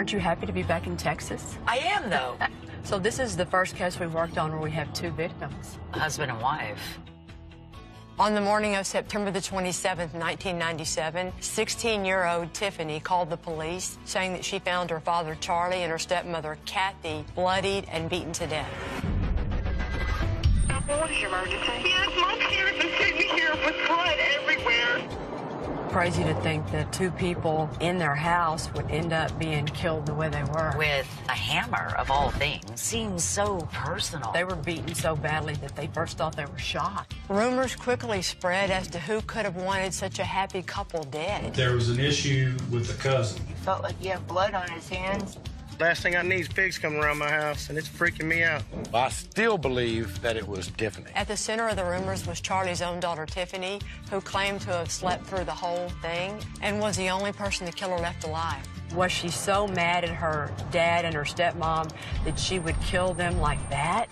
Aren't you happy to be back in Texas? I am, though. So this is the first case we worked on where we have 2 victims. Husband and wife. On the morning of September the 27th, 1997, 16-year-old Tiffany called the police saying that she found her father, Charlie, and her stepmother, Kathy, bloodied and beaten to death. What is your emergency? Yes, my parents are sitting here with blood everywhere. Crazy to think that 2 people in their house would end up being killed the way they were. With a hammer, of all things. Seems so personal. They were beaten so badly that they first thought they were shot. Rumors quickly spread as to who could have wanted such a happy couple dead. There was an issue with the cousin. He felt like he had blood on his hands. Last thing I need is pigs coming around my house, and it's freaking me out. I still believe that it was Tiffany. At the center of the rumors was Charlie's own daughter, Tiffany, who claimed to have slept through the whole thing and was the only person the killer left alive. Was she so mad at her dad and her stepmom that she would kill them like that?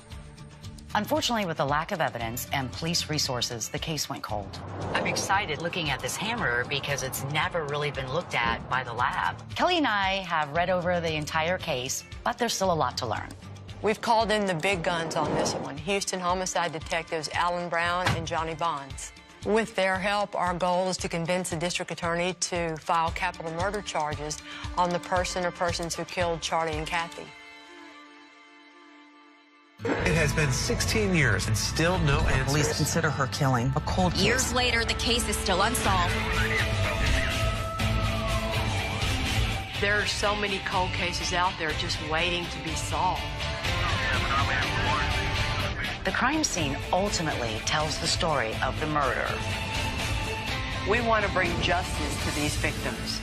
Unfortunately, with the lack of evidence and police resources, the case went cold. I'm excited looking at this hammer because it's never really been looked at by the lab. Kelly and I have read over the entire case, but there's still a lot to learn. We've called in the big guns on this one, Houston homicide detectives Alan Brown and Johnny Bonds. With their help, our goal is to convince the district attorney to file capital murder charges on the person or persons who killed Charlie and Kathy. It has been 16 years and still no answers. Police consider her killing a cold case. Years later, the case is still unsolved. There are so many cold cases out there just waiting to be solved. The crime scene ultimately tells the story of the murder. We want to bring justice to these victims.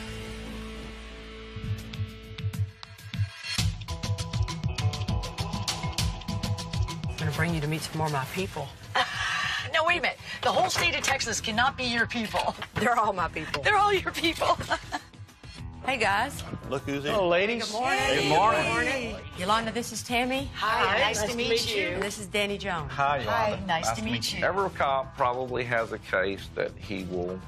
I'm going to bring you to meet some more of my people. No, wait a minute. The whole state of Texas cannot be your people. They're all my people. They're all your people. Hey, guys. Look who's here. Hello, ladies. Good morning. Good morning. Yolanda, this is Tammy. Hi, nice to meet you. And this is Danny Jones. Hi, Yolanda. Hi, nice to meet you. Every cop probably has a case that he will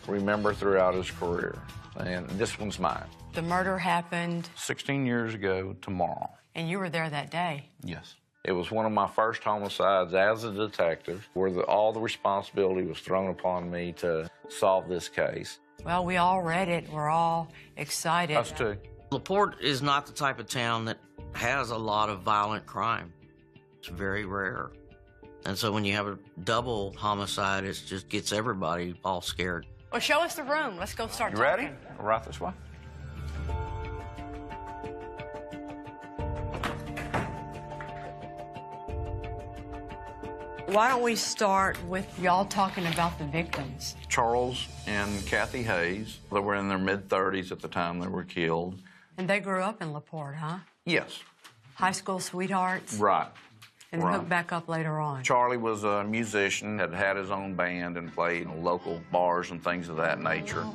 remember throughout his career, and this one's mine. The murder happened, 16 years ago tomorrow. and you were there that day. Yes. It was one of my first homicides as a detective, where all the responsibility was thrown upon me to solve this case. Well, we all read it. We're all excited. Us too. LaPorte is not the type of town that has a lot of violent crime. It's very rare. And so when you have a double homicide, it just gets everybody all scared. Well, show us the room. Let's go start You talking. ready? Right this way. Why don't we start with y'all talking about the victims? Charles and Kathy Hayes, they were in their mid-30s at the time they were killed. And they grew up in LaPorte, huh? Yes. High school sweethearts? Right. And Right. hooked back up later on. Charlie was a musician, had had his own band and played in local bars and things of that nature.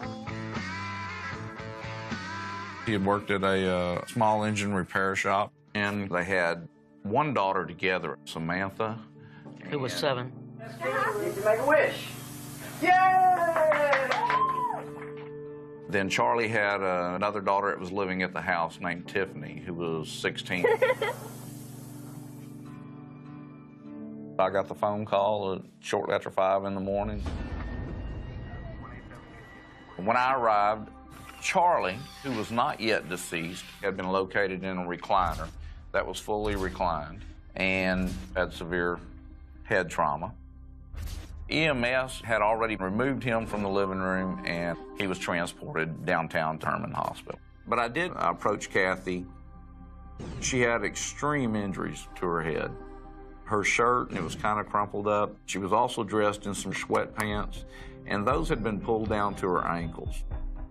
He had worked at a small engine repair shop, and they had one daughter together, Samantha. Who was 7. You can make a wish. Yay! Then Charlie had another daughter that was living at the house named Tiffany, who was 16. I got the phone call shortly after 5 in the morning. When I arrived, Charlie, who was not yet deceased, had been located in a recliner that was fully reclined and had severe head trauma. EMS had already removed him from the living room, and he was transported downtown Terman Hospital. But I did approach Kathy. She had extreme injuries to her head. Her shirt, and it was kind of crumpled up. She was also dressed in some sweatpants, and those had been pulled down to her ankles.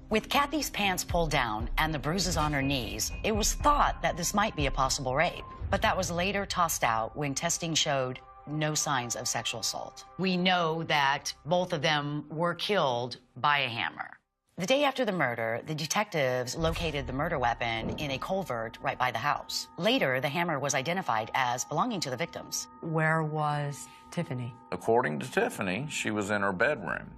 With Kathy's pants pulled down and the bruises on her knees, it was thought that this might be a possible rape. But that was later tossed out when testing showed no signs of sexual assault. We know that both of them were killed by a hammer. The day after the murder, the detectives located the murder weapon in a culvert right by the house. Later, the hammer was identified as belonging to the victims. Where was Tiffany? According to Tiffany, she was in her bedroom.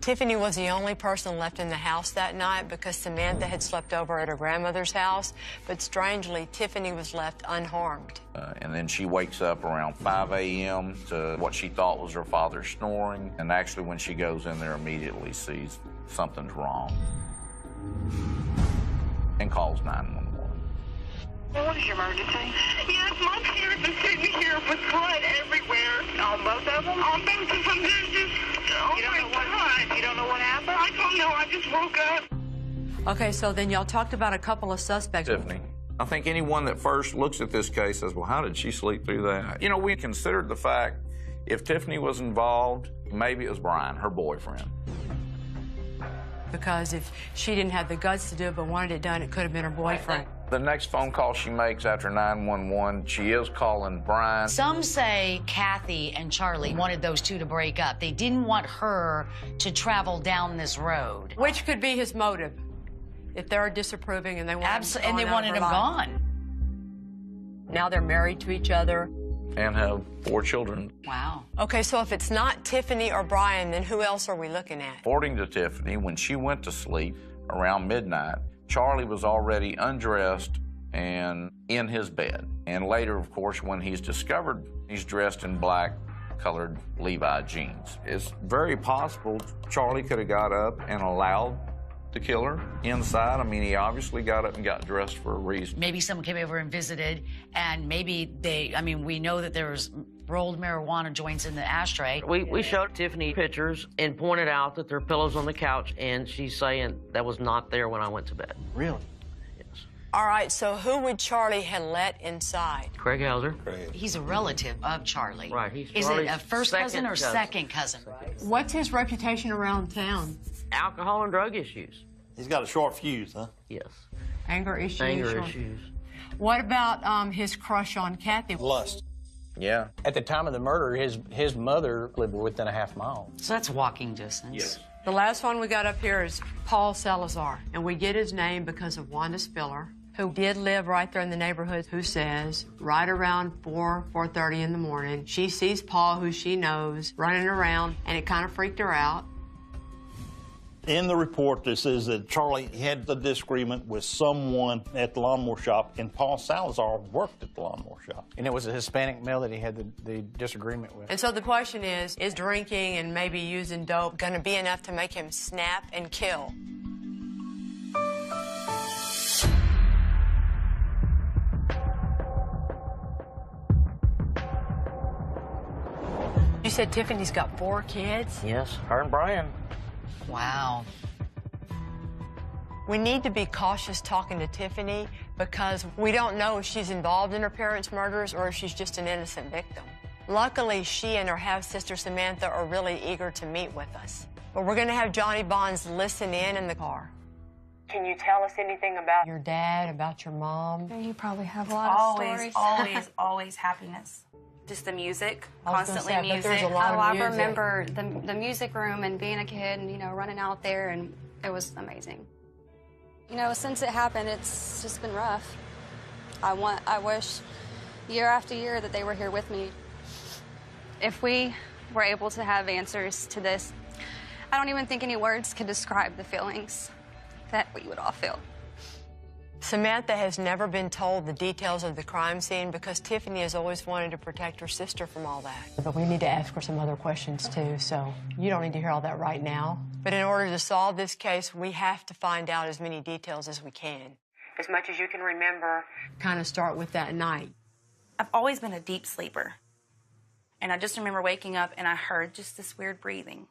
Tiffany was the only person left in the house that night because Samantha had slept over at her grandmother's house, but strangely, Tiffany was left unharmed. And then she wakes up around 5 a.m. to what she thought was her father snoring, and actually when she goes in there immediately sees something's wrong and calls 911. What is your emergency? Yes, my parents are sitting here with blood everywhere. On both of them? On both of them. There's just, oh You don't know what happened? You don't know what happened? I don't know. I just woke up. Okay, so then y'all talked about a couple of suspects. Tiffany. I think anyone that first looks at this case says, well, how did she sleep through that? You know, we considered the fact if Tiffany was involved, maybe it was Brian, her boyfriend. Because if she didn't have the guts to do it but wanted it done, it could have been her boyfriend. The next phone call she makes after 911, she is calling Brian. Some say Kathy and Charlie wanted those two to break up. They didn't want her to travel down this road. Which could be his motive, if they're disapproving and they want And they wanted him gone. Now they're married to each other. And have 4 children. Wow. Okay, so if it's not Tiffany or Brian, then who else are we looking at? According to Tiffany, when she went to sleep around midnight, Charlie was already undressed and in his bed. And later, of course, when he's discovered, he's dressed in black-colored Levi jeans. It's very possible Charlie could have got up and allowed the killer inside. I mean, he obviously got up and got dressed for a reason. Maybe someone came over and visited, and maybe we know that there was rolled marijuana joints in the ashtray. We showed Tiffany pictures and pointed out that there are pillows on the couch, and she's saying that was not there when I went to bed. Really? Yes. All right, so who would Charlie have let inside? Craig Hauser. He's a relative of Charlie. Right, he's Is it Charlie's a first cousin or second cousin? What's his reputation around town? Alcohol and drug issues. He's got a short fuse, huh? Yes. Anger issues? Anger issues. What about his crush on Kathy? Lust. Yeah. At the time of the murder, his mother lived within a half mile. So that's walking distance. Yes. The last one we got up here is Paul Salazar, and we get his name because of Wanda Spiller, who did live right there in the neighborhood, who says right around 4:30 in the morning, she sees Paul, who she knows, running around, and it kind of freaked her out. In the report, it says that Charlie had the disagreement with someone at the lawnmower shop, and Paul Salazar worked at the lawnmower shop. And it was a Hispanic male that he had the disagreement with. And so the question is drinking and maybe using dope going to be enough to make him snap and kill? You said Tiffany's got 4 kids? Yes, her and Brian. Wow. We need to be cautious talking to Tiffany because we don't know if she's involved in her parents' murders or if she's just an innocent victim. Luckily, she and her half-sister Samantha are really eager to meet with us. But we're going to have Johnny Bonds listen in the car. Can you tell us anything about your dad, about your mom? You probably have a lot of stories. Always happiness. Just the music, I was constantly gonna say, but there's music. a lot of I music. remember the music room and being a kid and, running out there, and it was amazing. Since it happened, it's just been rough. I wish year after year that they were here with me. If we were able to have answers to this, I don't even think any words could describe the feelings that we would all feel. Samantha has never been told the details of the crime scene because Tiffany has always wanted to protect her sister from all that. But we need to ask her some other questions, too, so you don't need to hear all that right now. But in order to solve this case, we have to find out as many details as we can. As much as you can remember, kind of start with that night. I've always been a deep sleeper. And I just remember waking up and I heard just this weird breathing.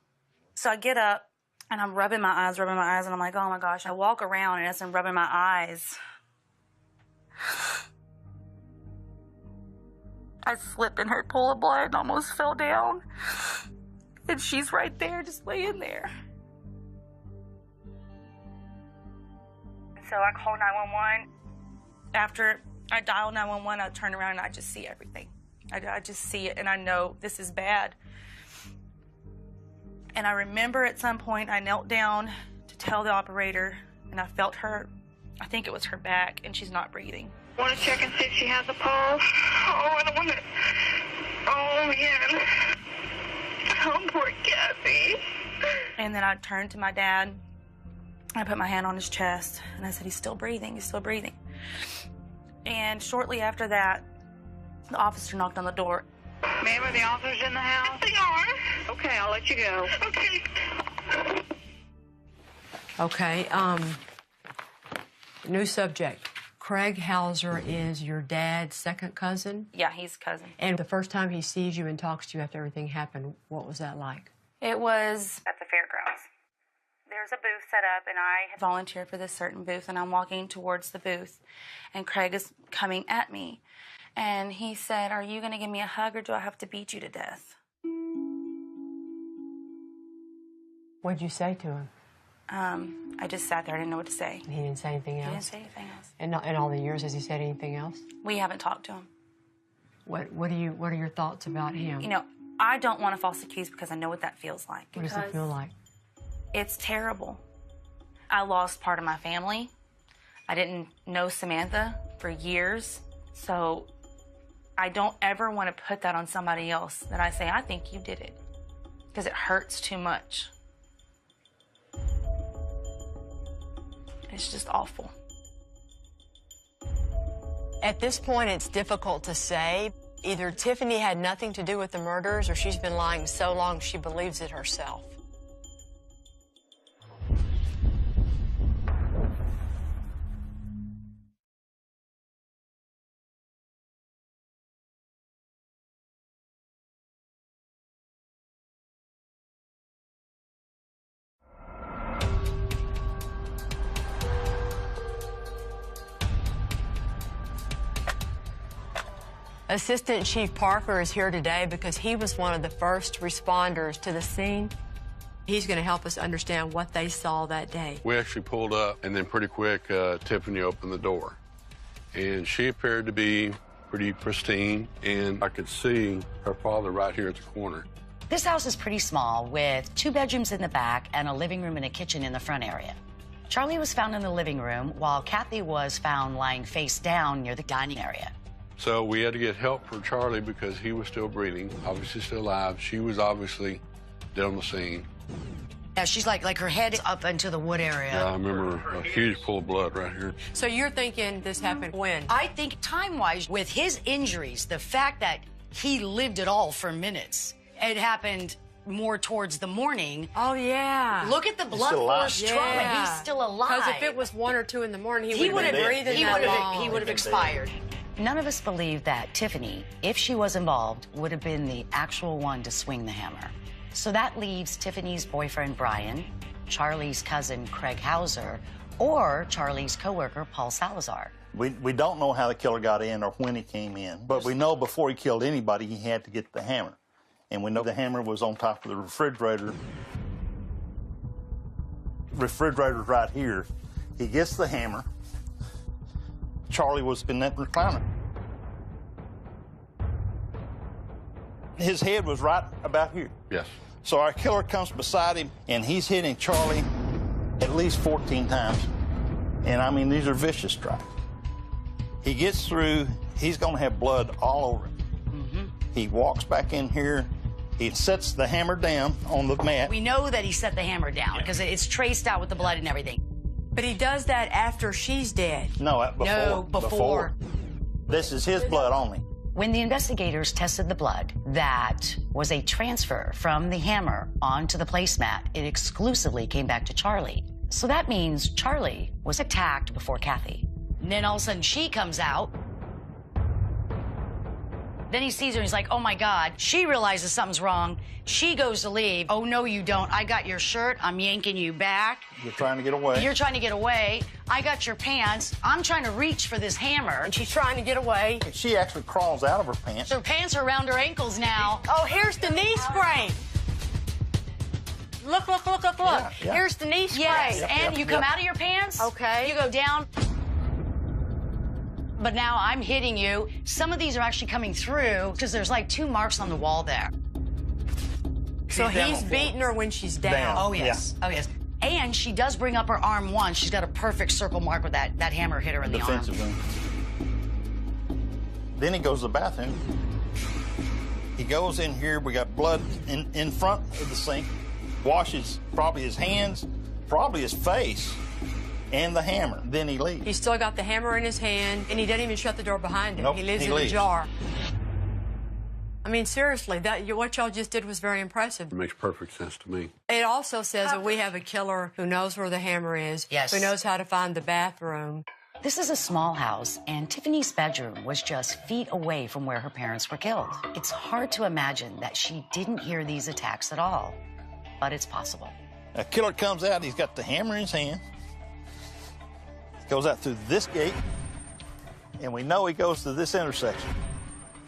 So I get up and I'm rubbing my eyes, and I'm like, oh my gosh. I walk around and as I'm rubbing my eyes, I slipped in her pool of blood and almost fell down. And she's right there, just laying there. So I called 911. After I dial 911, I turn around and I just see everything. I just see it, and I know this is bad. And I remember at some point I knelt down to tell the operator, and I felt her, I think it was her back, and she's not breathing. Want to check and see if she has a pulse? Oh, I don't want to. Oh, man. Oh, poor Kathy. And then I turned to my dad. I put my hand on his chest, and I said, he's still breathing, he's still breathing. And shortly after that, the officer knocked on the door. Ma'am, are the officers in the house? Yes, they are. Okay, I'll let you go. Okay. Okay, new subject. Craig Hauser is your dad's second cousin? Yeah, he's cousin. And the first time he sees you and talks to you after everything happened, what was that like? It was at the fairgrounds. There's a booth set up, and I had volunteered for this certain booth, and I'm walking towards the booth, and Craig is coming at me. And he said, are you going to give me a hug, or do I have to beat you to death? What'd you say to him? I just sat there. I didn't know what to say. He didn't say anything else? He didn't say anything else. And in all the years, has he said anything else? We haven't talked to him. What are your thoughts about him? You know, I don't want to false accuse because I know what that feels like. What does it feel like? It's terrible. I lost part of my family. I didn't know Samantha for years, so I don't ever want to put that on somebody else, that I say, I think you did it, because it hurts too much. It's just awful. At this point, it's difficult to say. Either Tiffany had nothing to do with the murders, or she's been lying so long she believes it herself. Assistant Chief Parker is here today because he was one of the first responders to the scene. He's going to help us understand what they saw that day. We actually pulled up, and then pretty quick, Tiffany opened the door. And she appeared to be pretty pristine, and I could see her father right here at the corner. This house is pretty small, with 2 bedrooms in the back and a living room and a kitchen in the front area. Charlie was found in the living room, while Kathy was found lying face down near the dining area. So we had to get help for Charlie because he was still breathing, obviously still alive. She was obviously dead on the scene. Yeah, she's like her head is up into the wood area. Yeah, I remember a huge pool of blood right here. So you're thinking this happened when? I think time-wise, with his injuries, the fact that he lived it all for minutes, it happened more towards the morning. Oh, yeah. Look at the blood force trauma. He's still alive. Because if it was 1 or 2 in the morning, he would have been breathing that long. He would have expired. None of us believe that Tiffany, if she was involved, would have been the actual one to swing the hammer. So that leaves Tiffany's boyfriend, Brian, Charlie's cousin, Craig Hauser, or Charlie's coworker, Paul Salazar. We don't know how the killer got in or when he came in, but we know before he killed anybody, he had to get the hammer. And we know the hammer was on top of the refrigerator. Refrigerator's right here. He gets the hammer. Charlie was in that recliner. His head was right about here. Yes. So our killer comes beside him, and he's hitting Charlie at least 14 times. And I mean, these are vicious strikes. He gets through, he's gonna have blood all over him. Mm-hmm. He walks back in here, he sets the hammer down on the mat. We know that he set the hammer down because it's traced out with the blood and everything. But he does that after she's dead. No, before. No, before. This is his blood only. When the investigators tested the blood, that was a transfer from the hammer onto the placemat. It exclusively came back to Charlie. So that means Charlie was attacked before Kathy. And then all of a sudden she comes out. Then he sees her and he's like, oh my God. She realizes something's wrong. She goes to leave. Oh, no, you don't. I got your shirt. I'm yanking you back. You're trying to get away. You're trying to get away. I got your pants. I'm trying to reach for this hammer. And she's trying to get away. She actually crawls out of her pants. Her pants are around her ankles now. Oh, here's the knee sprain. Look. Yeah. Here's the knee sprain. Yes, and you come out of your pants. Okay. You go down. But now I'm hitting you. Some of these are actually coming through because there's like 2 marks on the wall there. So he's beating her when she's down. Oh, yes. Yeah. Oh, yes. And she does bring up her arm once. She's got a perfect circle mark where that hammer hit her in the arm. Defensively. Then he goes to the bathroom. He goes in here. We got blood in front of the sink. washes probably his hands, probably his face, and the hammer. Then he leaves. He's still got the hammer in his hand, and he doesn't even shut the door behind him. Nope, he leaves he it leaves. ajar. I mean, seriously, what y'all just did was very impressive. It makes perfect sense to me. It also says that we have a killer who knows where the hammer is, who knows how to find the bathroom. This is a small house, and Tiffany's bedroom was just feet away from where her parents were killed. It's hard to imagine that she didn't hear these attacks at all, but it's possible. A killer comes out, he's got the hammer in his hand, goes out through this gate, and we know he goes to this intersection.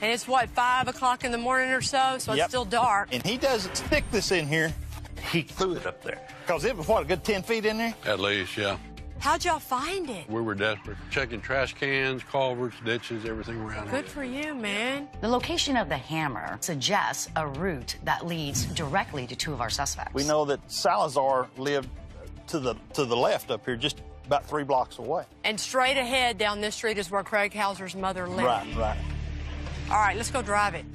And it's, what, 5 o'clock in the morning or so, so it's still dark. And he doesn't stick this in here, he threw it up there. Because it was, what, a good 10 feet in there? At least, yeah. How'd y'all find it? We were desperate. Checking trash cans, culverts, ditches, everything around here. Good for you, man. The location of the hammer suggests a route that leads directly to two of our suspects. We know that Salazar lived to the left up here, just about 3 blocks away. And straight ahead down this street is where Craig Hauser's mother lived. Right. All right, let's go drive it.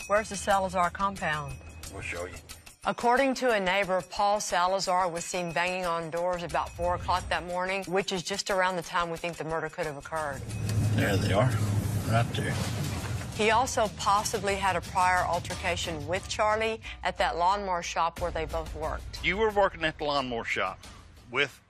Where's the Salazar compound? We'll show you. According to a neighbor, Paul Salazar was seen banging on doors about 4 o'clock that morning, which is just around the time we think the murder could have occurred. There they are, right there. He also possibly had a prior altercation with Charlie at that lawnmower shop where they both worked. You were working at the lawnmower shop with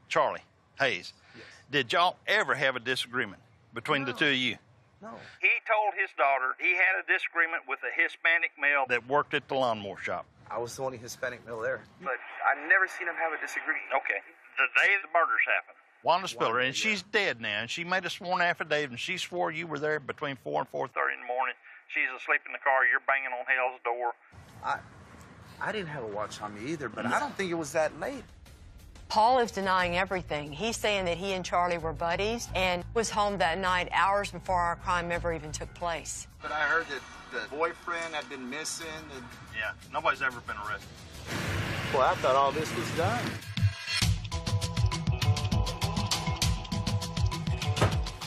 Charlie Hayes. Yes. Did y'all ever have a disagreement between the two of you? No. He told his daughter he had a disagreement with a Hispanic male that worked at the lawnmower shop. I was the only Hispanic male there. But I never seen him have a disagreement. Okay. The day the murders happened. Wanda Spiller, and she's dead now, and she made a sworn affidavit, and she swore you were there between 4 and 4:30 in the morning. She's asleep in the car. You're banging on Hale's door. I didn't have a watch on me either, but I don't think it was that late. Paul is denying everything. He's saying that he and Charlie were buddies and was home that night hours before our crime ever even took place. But I heard that the boyfriend had been missing. And... Yeah, nobody's ever been arrested. Well, I thought all this was done.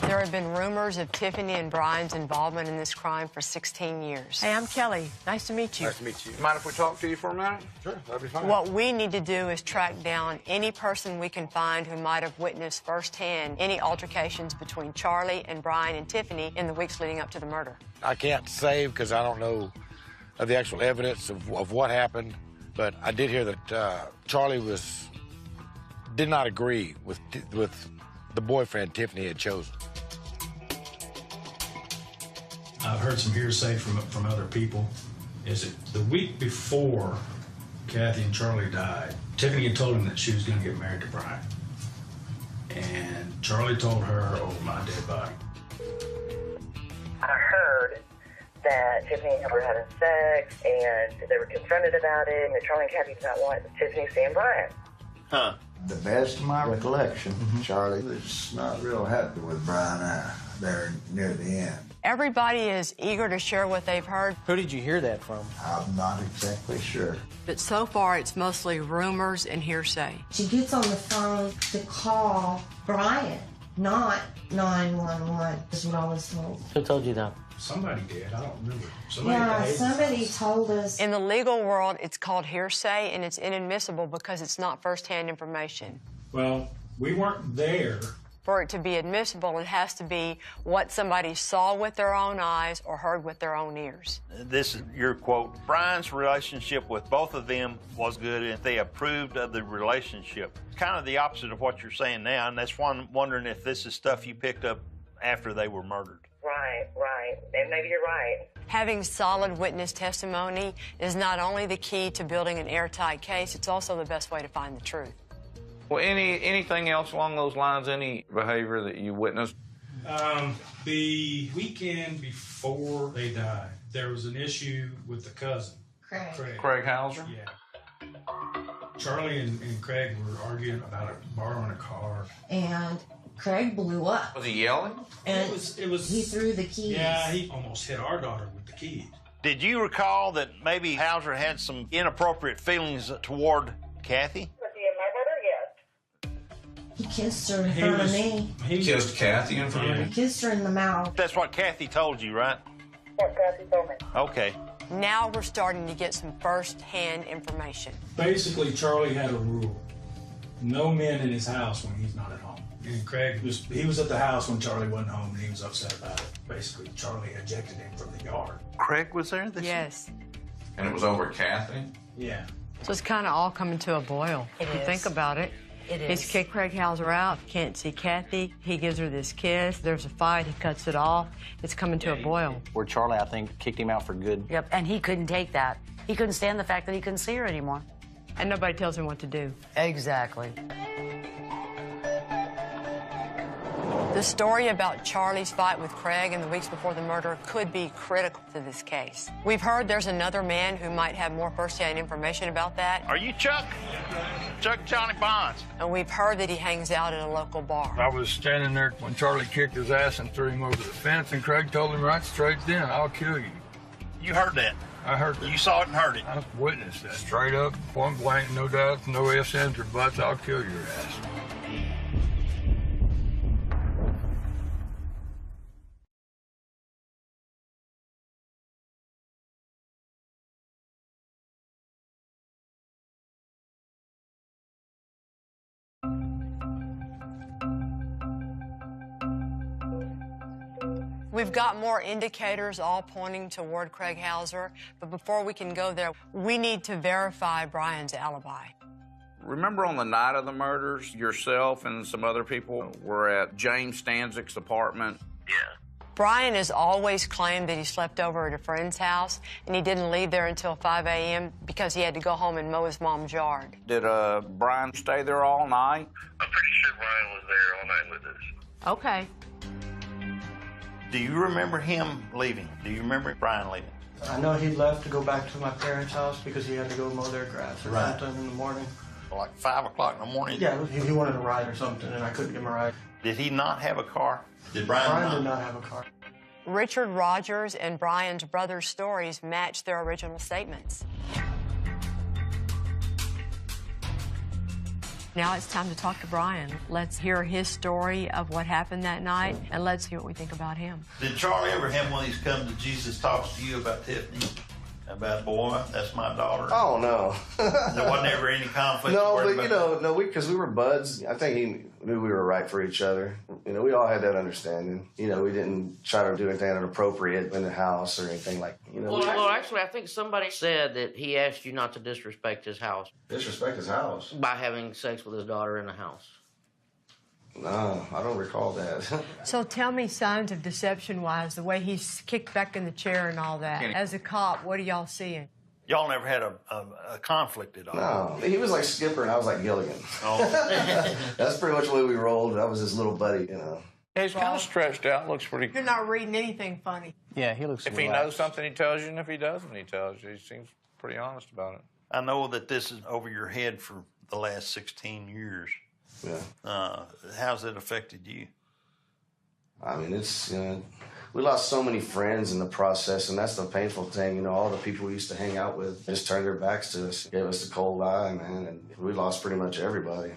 There have been rumors of Tiffany and Brian's involvement in this crime for 16 years. Hey, I'm Kelly. Nice to meet you. Nice to meet you. Mind if we talk to you for a minute? Sure, that'd be fine. What we need to do is track down any person we can find who might have witnessed firsthand any altercations between Charlie and Brian and Tiffany in the weeks leading up to the murder. I can't say because I don't know of the actual evidence of what happened, but I did hear that Charlie did not agree with the boyfriend Tiffany had chosen. I've heard some hearsay from other people. Is it the week before Kathy and Charlie died, Tiffany had told him that she was going to get married to Brian. And Charlie told her over my dead body. I heard that Tiffany and him were having sex, and they were confronted about it, and that Charlie and Kathy did not want Tiffany seeing Brian. Huh. The best of my recollection, Charlie was not real happy with Brian there near the end. Everybody is eager to share what they've heard. Who did you hear that from? I'm not exactly sure. But so far, it's mostly rumors and hearsay. She gets on the phone to call Brian, not 911, is what I was told. Who told you that? Somebody did. I don't remember. Somebody told us. In the legal world, it's called hearsay, and it's inadmissible because it's not firsthand information. Well, we weren't there. For it to be admissible, it has to be what somebody saw with their own eyes or heard with their own ears. This is your quote. Brian's relationship with both of them was good, and they approved of the relationship. Kind of the opposite of what you're saying now, and that's why I'm wondering if this is stuff you picked up after they were murdered. Right. And maybe you're right. Having solid witness testimony is not only the key to building an airtight case, it's also the best way to find the truth. Well, anything else along those lines, any behavior that you witnessed? The weekend before they died, there was an issue with the cousin. Craig Hauser? Yeah. Charlie and Craig were arguing about borrowing a car. And Craig blew up. Was he yelling? And it was, he threw the keys. Yeah, he almost hit our daughter with the keys. Did you recall that maybe Hauser had some inappropriate feelings toward Kathy? He kissed her in front of me. He kissed Kathy in front of me? He kissed her in the mouth. That's what Kathy told you, right? What Kathy told me. Okay. Now we're starting to get some first-hand information. Basically, Charlie had a rule. No men in his house when he's not at home. And Craig he was at the house when Charlie wasn't home, and he was upset about it. Basically, Charlie ejected him from the yard. Craig was there this Yes. And it was over Kathy? Yeah. So it's kind of all coming to a boil. It If you is. think about it. It He's is. kicked Craig Hauser out, can't see Kathy. He gives her this kiss. There's a fight, he cuts it off. It's coming to a boil. Where Charlie, I think, kicked him out for good. Yep, and he couldn't take that. He couldn't stand the fact that he couldn't see her anymore. And nobody tells him what to do. Exactly. The story about Charlie's fight with Craig in the weeks before the murder could be critical to this case. We've heard there's another man who might have more first-hand information about that. Are you Chuck? Chuck Johnny Bonds. And we've heard that he hangs out at a local bar. I was standing there when Charlie kicked his ass and threw him over the fence, and Craig told him right straight then, I'll kill you. You heard that? I heard that. You saw it and heard it? I witnessed that. Straight up, point blank, no doubts, no ifs, ands, or buts, I'll kill your ass. We've got more indicators all pointing toward Craig Hauser, but before we can go there, we need to verify Brian's alibi. Remember on the night of the murders, yourself and some other people were at James Stanzik's apartment? Yeah. Brian has always claimed that he slept over at a friend's house, and he didn't leave there until 5 a.m. because he had to go home and mow his mom's yard. Did Brian stay there all night? I'm pretty sure Brian was there all night with us. Okay. Do you remember him leaving? Do you remember Brian leaving? I know he left to go back to my parents' house because he had to go mow their grass or Right. something in the morning. Like 5 o'clock in the morning? Yeah, he wanted a ride or something, and I couldn't give him a ride. Did he not have a car? Did Brian, Brian did not have a car. Richard Rogers and Brian's brother's stories match their original statements. Now it's time to talk to Brian. Let's hear his story of what happened that night, and let's hear what we think about him. Did Charlie ever have one of these come to Jesus talks to you about Tiffany? About, boy, that's my daughter? Oh, no. There wasn't ever any conflict? No, worried but, about that? because we were buds. I think he knew we were right for each other. We all had that understanding. We didn't try to do anything inappropriate in the house or anything like, Well, actually, I think somebody said that he asked you not to disrespect his house. Disrespect his house? By having sex with his daughter in the house. No, I don't recall that. So tell me signs of deception-wise, the way he's kicked back in the chair and all that. As a cop, what are y'all seeing? Y'all never had a conflict at all? No, he was like Skipper and I was like Gilligan. Oh. That's pretty much the way we rolled. I was his little buddy, Yeah, he's kind of stretched out. Looks pretty. You're not reading anything funny. Yeah, he looks If he knows something, he tells you, and if he doesn't, he tells you. He seems pretty honest about it. I know that this is over your head for the last 16 years. Yeah. How's it affected you? I mean, it's, we lost so many friends in the process, and that's the painful thing. All the people we used to hang out with just turned their backs to us, gave us the cold eye, man, and we lost pretty much everybody.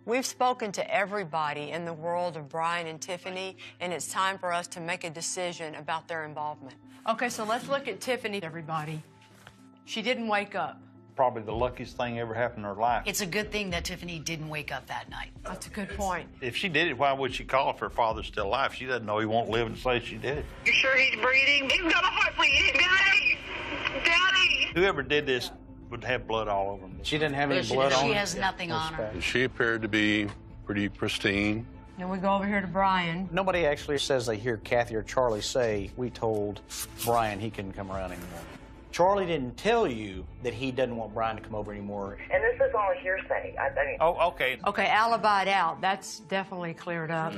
We've spoken to everybody in the world of Brian and Tiffany, and it's time for us to make a decision about their involvement. Okay, so let's look at Tiffany, everybody. She didn't wake up. Probably the luckiest thing ever happened in her life. It's a good thing that Tiffany didn't wake up that night. That's a good point. If she did it, why would she call if her father's still alive? She doesn't know he won't live and say she did it. You sure he's breathing? He's got a heartbeat. Daddy! Daddy! Whoever did this would have blood all over him. She didn't have any She blood does. on She her? has nothing on her. She appeared to be pretty pristine. Then we go over here to Brian. Nobody actually says they hear Kathy or Charlie say, we told Brian he couldn't come around anymore. Charlie didn't tell you that he doesn't want Brian to come over anymore. And this is all hearsay. I mean, Oh, okay. Okay, alibied out. That's definitely cleared up.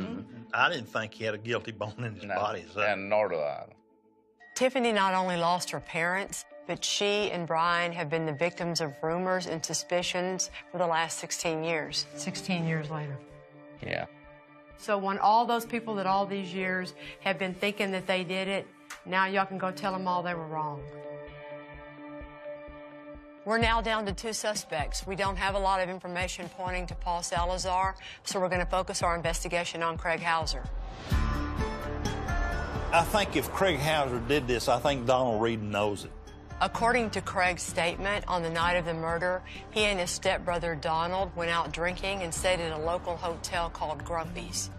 I didn't think he had a guilty bone in his body. So. And nor do I. Tiffany not only lost her parents, but she and Brian have been the victims of rumors and suspicions for the last 16 years. 16 years later. Yeah. So when all those people that all these years have been thinking that they did it, now y'all can go tell them all they were wrong. We're now down to 2 suspects. We don't have a lot of information pointing to Paul Salazar, so we're going to focus our investigation on Craig Hauser. I think if Craig Hauser did this, I think Donald Reed knows it. According to Craig's statement, on the night of the murder, he and his stepbrother Donald went out drinking and stayed at a local hotel called Grumpy's.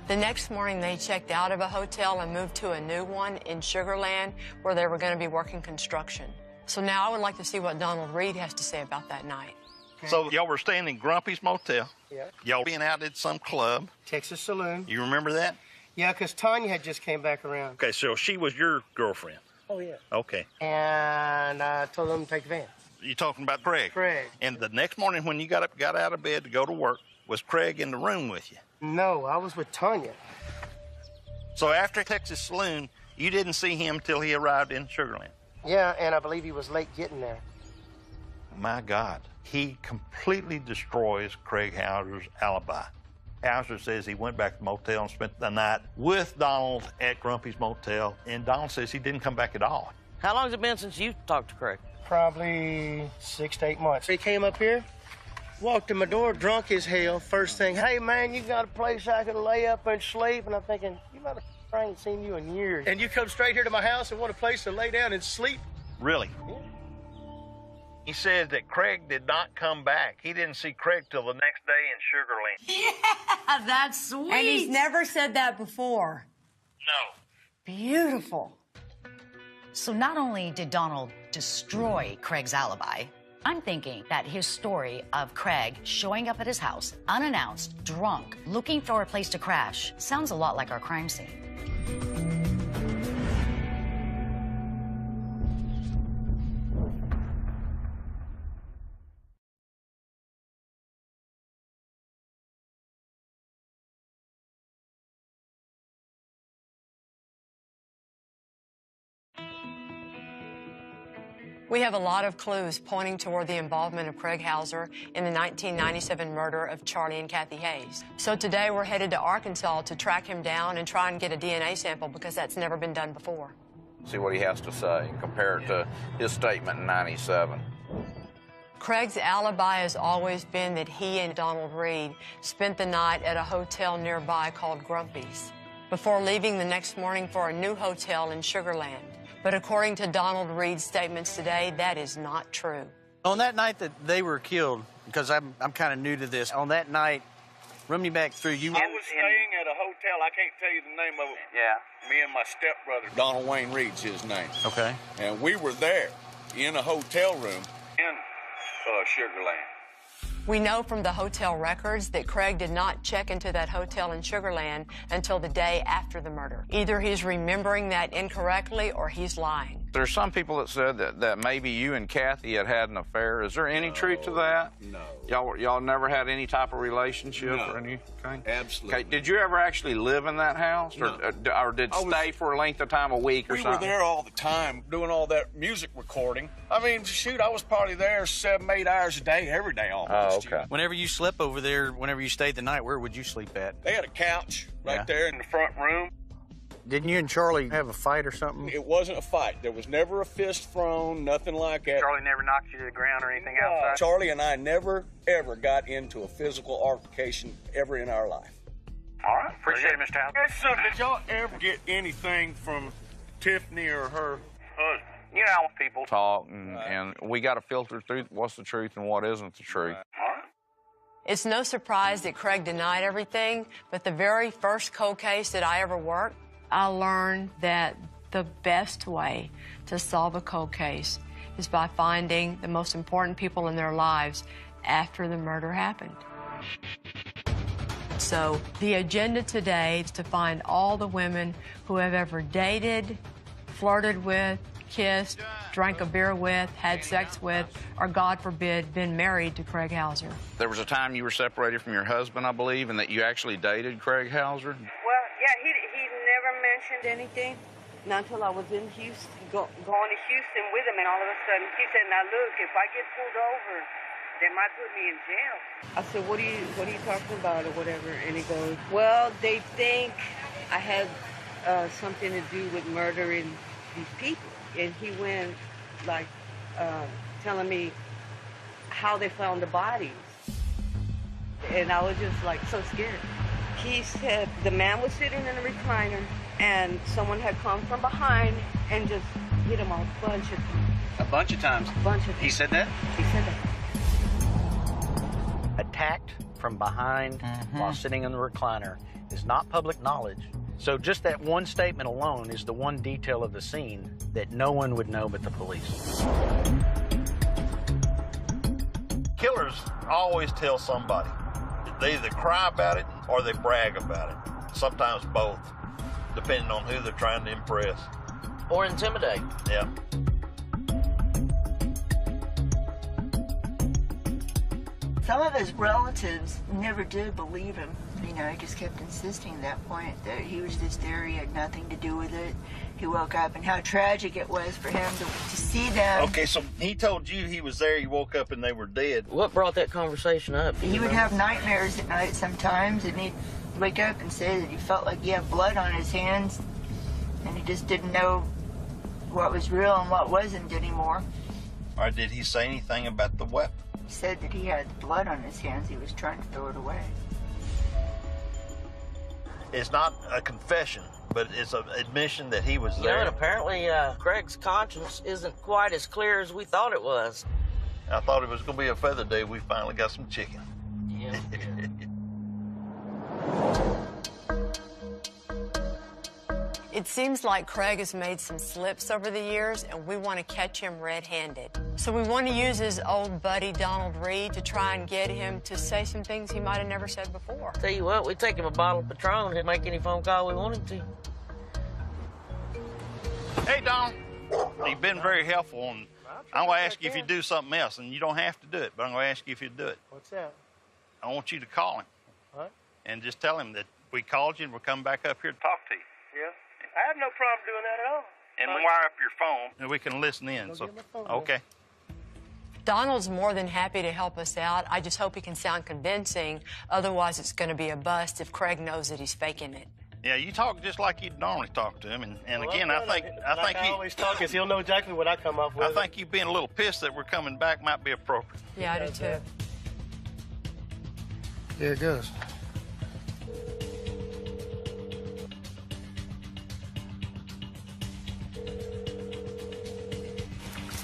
The next morning, they checked out of a hotel and moved to a new one in Sugar Land where they were going to be working construction. So now I would like to see what Donald Reed has to say about that night. So y'all were staying in Grumpy's Motel. Yeah. Y'all being out at some club. Texas Saloon. You remember that? Yeah, because Tanya had just came back around. Okay, so she was your girlfriend. Oh, yeah. Okay. And I told them to take the van. You talking about Craig? Craig. And the next morning when you got out of bed to go to work, was Craig in the room with you? No, I was with Tanya. So after Texas Saloon, you didn't see him till he arrived in Sugar Land? Yeah, and I believe he was late getting there. My God. He completely destroys Craig Hauser's alibi. Hauser says he went back to the motel and spent the night with Donald at Grumpy's Motel, and Donald says he didn't come back at all. How long has it been since you talked to Craig? Probably 6 to 8 months. He came up here, walked in my door, drunk as hell. First thing, hey, man, you got a place I can lay up and sleep? And I'm thinking, you motherfucker, I ain't seen you in years. And you come straight here to my house and want a place to lay down and sleep? Really? Yeah. He says that Craig did not come back. He didn't see Craig till the next day in Sugar Land. Yeah, that's sweet. And he's never said that before. No. Beautiful. So not only did Donald destroy Craig's alibi, I'm thinking that his story of Craig showing up at his house, unannounced, drunk, looking for a place to crash, sounds a lot like our crime scene. We have a lot of clues pointing toward the involvement of Craig Hauser in the 1997 murder of Charlie and Kathy Hayes. So today we're headed to Arkansas to track him down and try and get a DNA sample because that's never been done before. See what he has to say and compare it to his statement in 97. Craig's alibi has always been that he and Donald Reed spent the night at a hotel nearby called Grumpy's before leaving the next morning for a new hotel in Sugar Land. But according to Donald Reed's statements today, that is not true. On that night that they were killed, because I'm kind of new to this, on that night, run me back through. You I was staying at a hotel. I can't tell you the name of it. Yeah. Me and my stepbrother. Donald Wayne Reed's his name. Okay. And we were there in a hotel room in Sugar Land. We know from the hotel records that Craig did not check into that hotel in Sugar Land until the day after the murder. Either he's remembering that incorrectly or he's lying. There's some people that said that maybe you and Kathy had an affair. Is there any truth to that? No. Y'all never had any type of relationship No. or anything? Absolutely. Okay. Did you ever actually live in that house, or did stay for a length of time, a week or We something? were there all the time doing all that music recording. I mean, shoot, I was probably there 7, 8 hours a day, every day almost. Oh, okay. Whenever you slept over there, whenever you stayed the night, where would you sleep at? They had a couch right Yeah. there in the front room. Didn't you and Charlie have a fight or something? It wasn't a fight. There was never a fist thrown, nothing like that. Charlie never knocked you to the ground or anything outside? Charlie and I never, ever got into a physical altercation ever in our life. All right. Appreciate it, Mr. Hauser. Yes, sir. Did y'all ever get anything from Tiffany or her husband? You know how people Talk, and we got to filter through what's the truth and what isn't the truth. It's no surprise that Craig denied everything, but the very first cold case that I ever worked, I learned that the best way to solve a cold case is by finding the most important people in their lives after the murder happened. So the agenda today is to find all the women who have ever dated, flirted with, kissed, drank a beer with, had sex with, or God forbid, been married to Craig Hauser. There was a time you were separated from your husband, I believe, and that you actually dated Craig Hauser? Well, yeah, he never mentioned anything. Not until I was in Houston, going to Houston with him, and all of a sudden he said, "Now look, if I get pulled over, they might put me in jail." I said, "What are you talking about, or whatever?" And he goes, "Well, they think I had something to do with murdering these people." And he went like telling me how they found the bodies, and I was just like so scared. He said the man was sitting in a recliner, and someone had come from behind and just hit him a bunch of times. A bunch of times? A bunch of times. He said that? He said that. Attacked from behind while sitting in the recliner is not public knowledge. So just that one statement alone is the one detail of the scene that no one would know but the police. Killers always tell somebody. They either cry about it or they brag about it. Sometimes both, depending on who they're trying to impress. Or intimidate. Yeah. Some of his relatives never did believe him. You know, he just kept insisting at that point that he was just there, he had nothing to do with it. He woke up, and how tragic it was for him to see them. Okay, so he told you he was there, he woke up and they were dead. What brought that conversation up? He would have nightmares at night sometimes, and he'd wake up and say that he felt like he had blood on his hands, and he just didn't know what was real and what wasn't anymore. Or did he say anything about the weapon? He said that he had blood on his hands, he was trying to throw it away. It's not a confession, but it's an admission that he was Yeah, there. and apparently Craig's conscience isn't quite as clear as we thought it was. I thought it was going to be a feather day. We finally got some chicken. Yeah. It seems like Craig has made some slips over the years, and we want to catch him red-handed. So we want to use his old buddy, Donald Reed, to try and get him to say some things he might have never said before. Tell you what, we'd take him a bottle of Patron and make any phone call we wanted to. Hey, Don. You've been very helpful, and I'm going to ask you if you do something else, and you don't have to do it, but I'm going to ask you if you do it. What's that? I want you to call him. What? And just tell him that we called you and we're coming back up here to talk to you. Yeah. I have no problem doing that at all. And wire up your phone, and we can listen in. Go So, get my phone, okay. Donald's more than happy to help us out. I just hope he can sound convincing. Otherwise, it's going to be a bust if Craig knows that he's faking it. Yeah, you talk just like you'd normally talk to him, and Well, again, I think I always talk is he'll know exactly what I come up with. I think you being a little pissed that we're coming back might be appropriate. Yeah, I do too. Here it goes.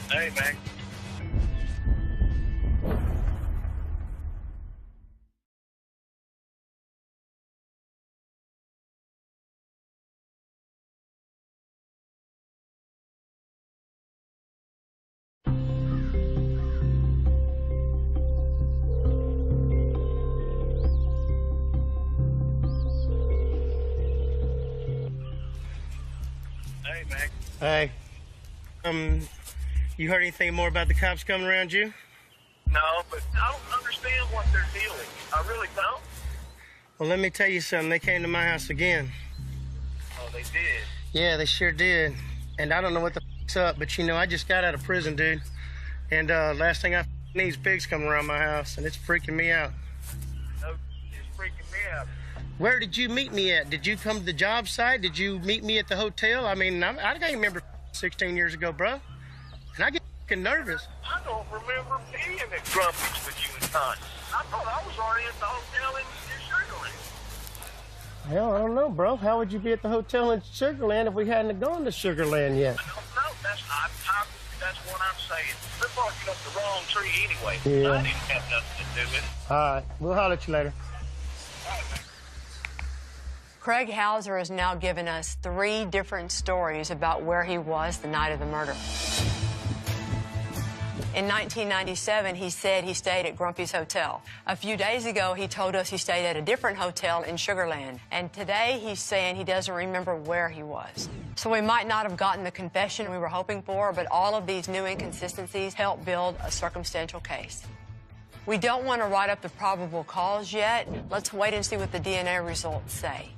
Hey, man. Hey, man. Hey. You heard anything more about the cops coming around you? No, but I don't understand what they're dealing. I really don't. Well, let me tell you something. They came to my house again. Oh, they did? Yeah, they sure did. And I don't know what the f***'s up, but you know, I just got out of prison, dude. And last thing I need is pigs coming around my house, and it's freaking me out. No, it's freaking me out. Where did you meet me at? Did you come to the job site? Did you meet me at the hotel? I mean, I can't remember 16 years ago, bro. And I get f***ing nervous. I don't remember being at Grumpy's with you and Tanya. I thought I was already at the hotel in Sugarland. Hell, I don't know, bro. How would you be at the hotel in Sugarland if we hadn't gone to Sugarland yet? No, that's what I'm saying. They're barking up the wrong tree anyway. Yeah. I didn't have nothing to do with it. All right, we'll holler at you later. Craig Hauser has now given us 3 different stories about where he was the night of the murder. In 1997, he said he stayed at Grumpy's Hotel. A few days ago, he told us he stayed at a different hotel in Sugarland. And today, he's saying he doesn't remember where he was. So we might not have gotten the confession we were hoping for, but all of these new inconsistencies help build a circumstantial case. We don't want to write up the probable cause yet. Let's wait and see what the DNA results say.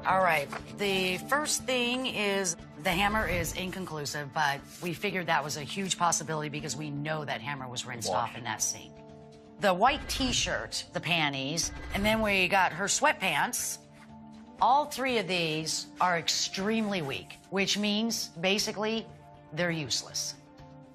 All right, the first thing is the hammer is inconclusive, but we figured that was a huge possibility because we know that hammer was rinsed off in that sink. The white T-shirt, the panties, and then we got her sweatpants, All three of these are extremely weak, which means basically they're useless.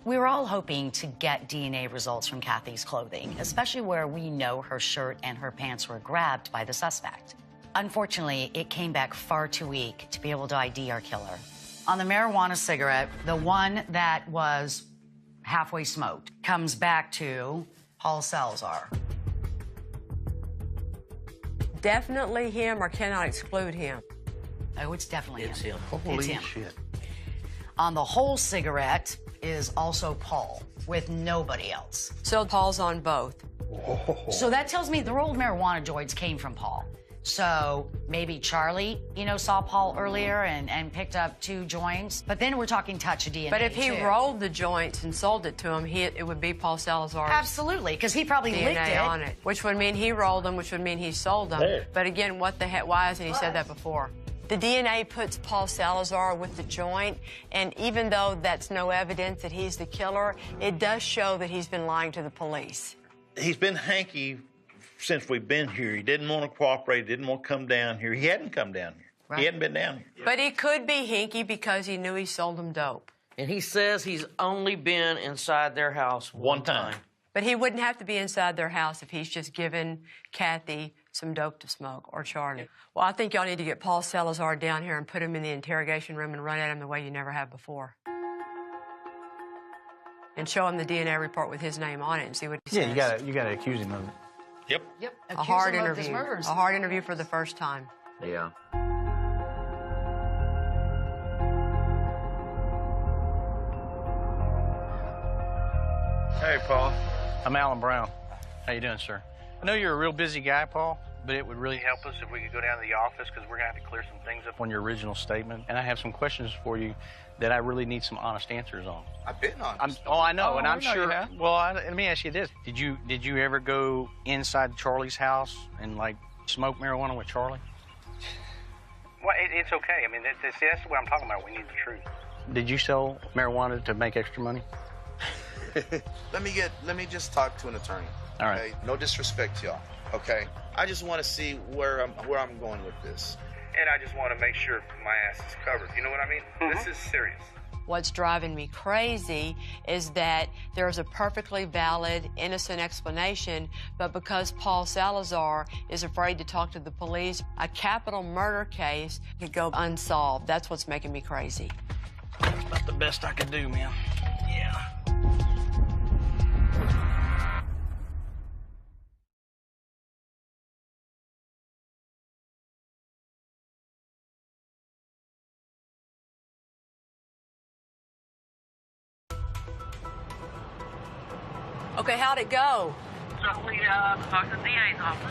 We were all hoping to get DNA results from Kathy's clothing, especially where we know her shirt and her pants were grabbed by the suspect. Unfortunately, it came back far too weak to be able to ID our killer. On the marijuana cigarette, the one that was halfway smoked comes back to Paul Salazar. Definitely him or cannot exclude him? Oh, it's definitely him. Holy It's him. shit. On the whole cigarette is also Paul, with nobody else. So Paul's on both. So that tells me the rolled marijuana joints came from Paul. So maybe Charlie, saw Paul earlier and picked up 2 joints. But then we're talking touch of DNA, But if he too. rolled the joints and sold it to him, it would be Paul Salazar's Absolutely, because he probably licked DNA it. on it, which would mean he rolled them, which would mean he sold them. There. But again, what the heck? Why hasn't he said that before? The DNA puts Paul Salazar with the joint, and even though that's no evidence that he's the killer, it does show that he's been lying to the police. He's been hanky since we've been here. He didn't want to cooperate, didn't want to come down here. He hadn't come down here. Right. He hadn't been down here. But he could be hinky because he knew he sold them dope. And he says he's only been inside their house one time. But he wouldn't have to be inside their house if he's just given Kathy some dope to smoke, or Charlie. Well, I think y'all need to get Paul Salazar down here and put him in the interrogation room and run at him the way you never have before. And show him the DNA report with his name on it and see what he says. Yeah, you gotta accuse him of it. Yep. Yep. A hard interview. A hard interview for the first time. Yeah. Hey, Paul. I'm Alan Brown. How you doing, sir? I know you're a real busy guy, Paul, but it would really help us if we could go down to the office because we're going to have to clear some things up on your original statement. And I have some questions for you that I really need some honest answers on. I've been honest. I know, and Oh, I'm I know you sure. have. Well, let me ask you this: Did you ever go inside Charlie's house and smoke marijuana with Charlie? Well, it's okay. I mean, that's what I'm talking about. We need the truth. Did you sell marijuana to make extra money? Let me just talk to an attorney. All right. Okay? No disrespect to y'all. Okay. I just want to see where I'm going with this. And I just want to make sure my ass is covered. You know what I mean? This is serious. What's driving me crazy is that there's a perfectly valid, innocent explanation, but because Paul Salazar is afraid to talk to the police, a capital murder case could go unsolved. That's what's making me crazy. That's about the best I could do, man. Yeah. Okay, how'd it go? So we talked to the DA's office.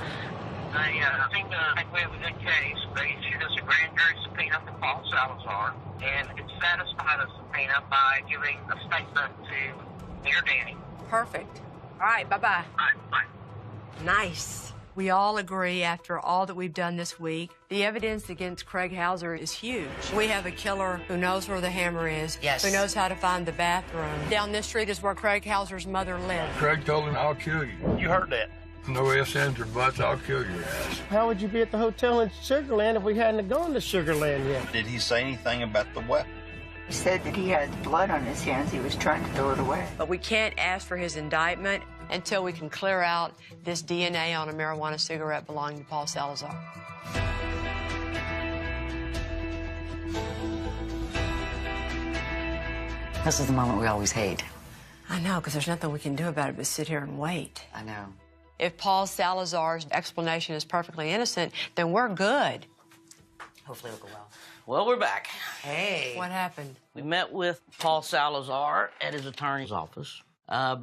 They think we have a good case. They issued us a grand jury subpoena for Paul Salazar, and it satisfied the subpoena by giving a statement to Mayor Danny. Perfect. All right, bye-bye. All right, bye. Nice. We all agree after all that we've done this week, the evidence against Craig Hauser is huge. We have a killer who knows where the hammer is, Yes. who knows how to find the bathroom. Down this street is where Craig Hauser's mother lived. Craig told him, I'll kill you. You heard that. No ifs, ands, or buts, I'll kill your ass. How would you be at the hotel in Sugarland if we hadn't gone to Sugarland yet? Did he say anything about the weapon? He said that he had blood on his hands. He was trying to throw it away. But we can't ask for his indictment until we can clear out this DNA on a marijuana cigarette belonging to Paul Salazar. This is the moment we always hate. I know, because there's nothing we can do about it but sit here and wait. I know. If Paul Salazar's explanation is perfectly innocent, then we're good. Hopefully it'll go well. Well, we're back. Hey. What happened? We met with Paul Salazar at his attorney's office.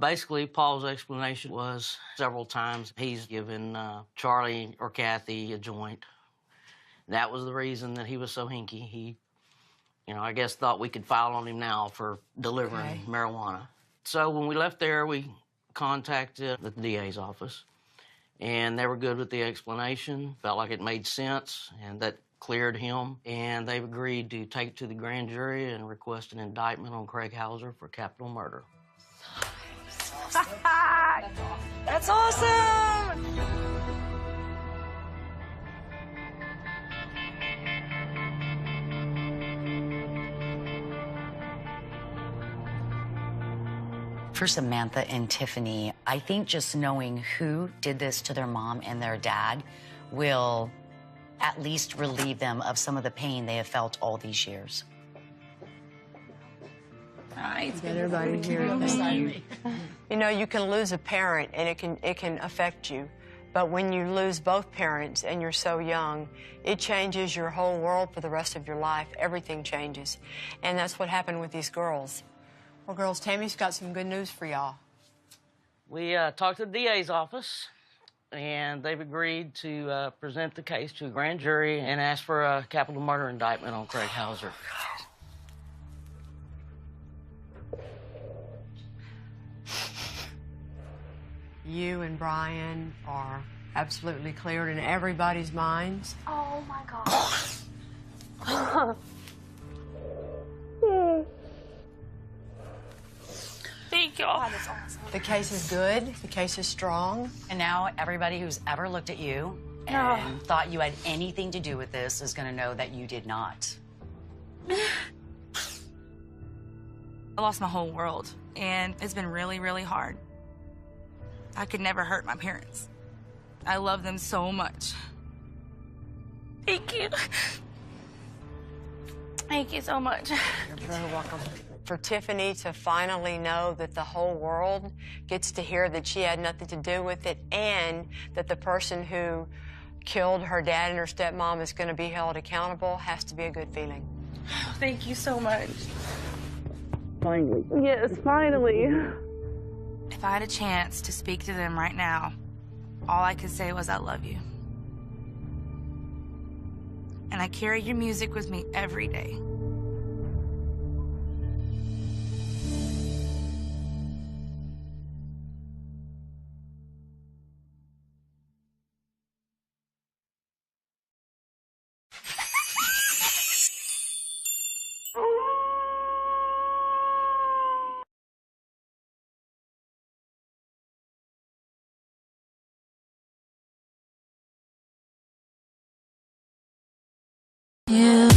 Basically, Paul's explanation was several times he's given Charlie or Kathy a joint. That was the reason that he was so hinky. He, I guess thought we could file on him now for delivering marijuana. So when we left there, we contacted the DA's office, and they were good with the explanation, felt like it made sense, and that cleared him. And they've agreed to take it to the grand jury and request an indictment on Craig Hauser for capital murder. That's awesome! For Samantha and Tiffany, I think just knowing who did this to their mom and their dad will at least relieve them of some of the pain they have felt all these years. Hi, everybody here. Thank you. You know, you can lose a parent and it can affect you. But when you lose both parents and you're so young, it changes your whole world for the rest of your life. Everything changes. And that's what happened with these girls. Well, girls, Tammy's got some good news for y'all. We talked to the DA's office, and they've agreed to present the case to a grand jury and ask for a capital murder indictment on Craig Hauser. You and Brian are absolutely cleared in everybody's minds. Oh my God. Thank you. Oh, that's awesome. The case is good. The case is strong. And now everybody who's ever looked at you and thought you had anything to do with this is going to know that you did not. I lost my whole world, and it's been really, really hard. I could never hurt my parents. I love them so much. Thank you. Thank you so much. You're very welcome. For Tiffany to finally know that the whole world gets to hear that she had nothing to do with it and that the person who killed her dad and her stepmom is going to be held accountable has to be a good feeling. Thank you so much. Finally. Yes, finally. If I had a chance to speak to them right now, all I could say was, I love you. And I carry your music with me every day. You